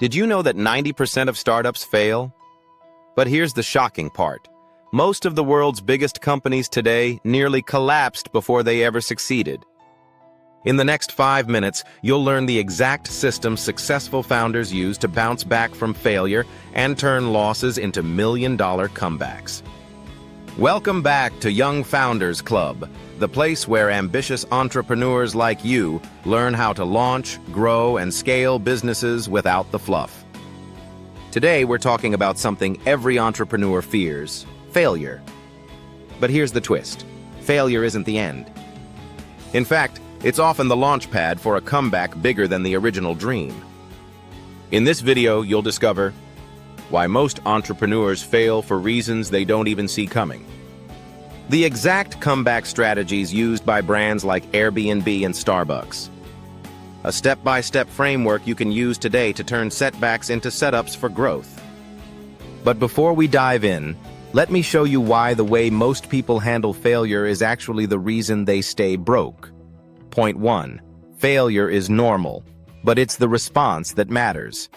Did you know that 90% of startups fail? But here's the shocking part. Most of the world's biggest companies today nearly collapsed before they ever succeeded. In the next 5 minutes, you'll learn the exact system successful founders use to bounce back from failure and turn losses into million-dollar comebacks. Welcome back to Young Founders Club, the place where ambitious entrepreneurs like you learn how to launch, grow, and scale businesses without the fluff. Today, we're talking about something every entrepreneur fears: failure. But here's the twist. Failure isn't the end. In fact, it's often the launch pad for a comeback bigger than the original dream. In this video, you'll discover why most entrepreneurs fail for reasons they don't even see coming, the exact comeback strategies used by brands like Airbnb and Starbucks, a step-by-step framework you can use today to turn setbacks into setups for growth. But before we dive in, let me show you why the way most people handle failure is actually the reason they stay broke. Point 1. Failure is normal, but it's the response that matters.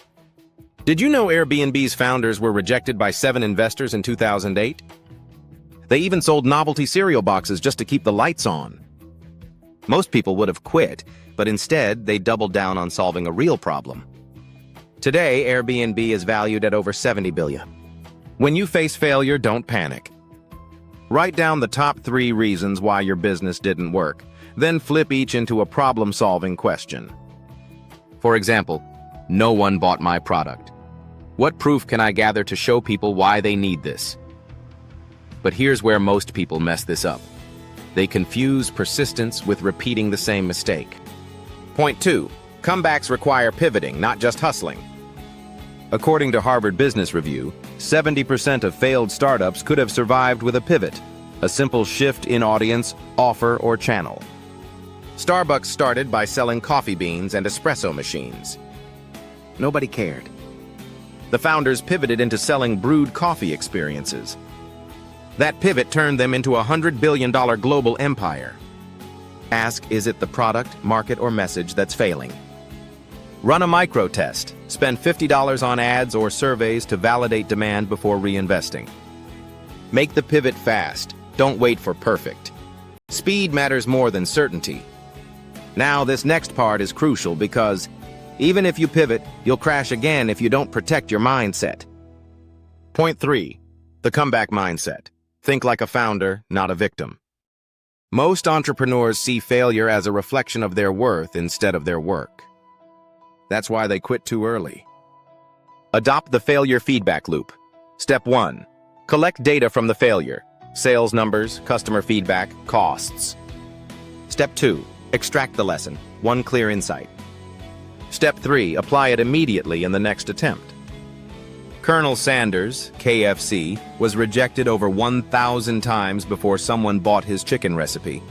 Did you know Airbnb's founders were rejected by 7 investors in 2008? They even sold novelty cereal boxes just to keep the lights on. Most people would have quit, but instead they doubled down on solving a real problem. Today, Airbnb is valued at over $70 billion. When you face failure, don't panic. Write down the top 3 reasons why your business didn't work, then flip each into a problem-solving question. For example, no one bought my product. What proof can I gather to show people why they need this? But here's where most people mess this up. They confuse persistence with repeating the same mistake. Point 2. Comebacks require pivoting, not just hustling. According to Harvard Business Review, 70% of failed startups could have survived with a pivot, a simple shift in audience, offer, or channel. Starbucks started by selling coffee beans and espresso machines. Nobody cared. The founders pivoted into selling brewed coffee experiences. That pivot turned them into a $100 billion global empire. Ask, is it the product, market, or message that's failing? Run a micro test. Spend $50 on ads or surveys to validate demand before reinvesting. Make the pivot fast. Don't wait for perfect. Speed matters more than certainty. Now, this next part is crucial because even if you pivot, you'll crash again if you don't protect your mindset. Point 3. The comeback mindset. Think like a founder, not a victim. Most entrepreneurs see failure as a reflection of their worth instead of their work. That's why they quit too early. Adopt the failure feedback loop. Step 1. Collect data from the failure. Sales numbers, customer feedback, costs. Step 2. Extract the lesson. One clear insight. Step 3. Apply it immediately in the next attempt. Colonel Sanders, KFC, was rejected over 1,000 times before someone bought his chicken recipe.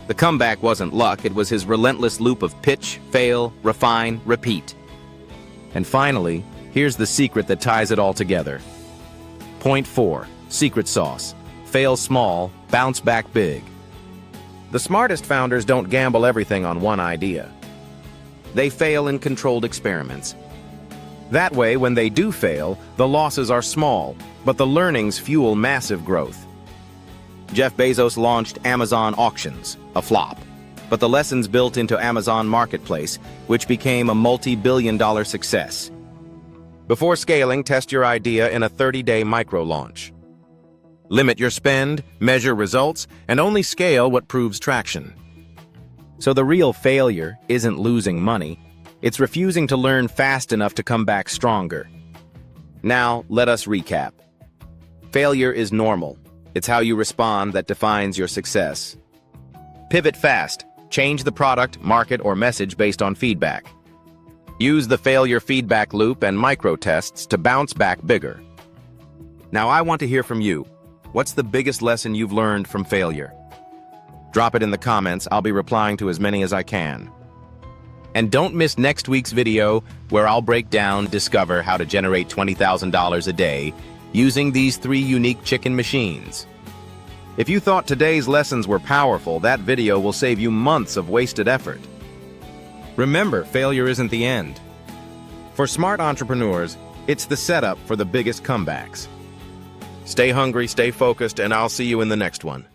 The comeback wasn't luck, it was his relentless loop of pitch, fail, refine, repeat. And finally, here's the secret that ties it all together. Point 4. Secret sauce. Fail small, bounce back big. The smartest founders don't gamble everything on one idea. They fail in controlled experiments. That way, when they do fail, the losses are small, but the learnings fuel massive growth. Jeff Bezos launched Amazon Auctions, a flop, but the lessons built into Amazon Marketplace, which became a multi-billion-dollar success. Before scaling, test your idea in a 30-day micro-launch. Limit your spend, measure results, and only scale what proves traction. So the real failure isn't losing money, it's refusing to learn fast enough to come back stronger. Now, let us recap. Failure is normal. It's how you respond that defines your success. Pivot fast. Change the product, market, or message based on feedback. Use the failure feedback loop and micro-tests to bounce back bigger. Now, I want to hear from you. What's the biggest lesson you've learned from failure? Drop it in the comments. I'll be replying to as many as I can. And don't miss next week's video where I'll break down, discover how to generate $20,000 a day using these 3 unique chicken machines. If you thought today's lessons were powerful, that video will save you months of wasted effort. Remember, failure isn't the end. For smart entrepreneurs, it's the setup for the biggest comebacks. Stay hungry, stay focused, and I'll see you in the next one.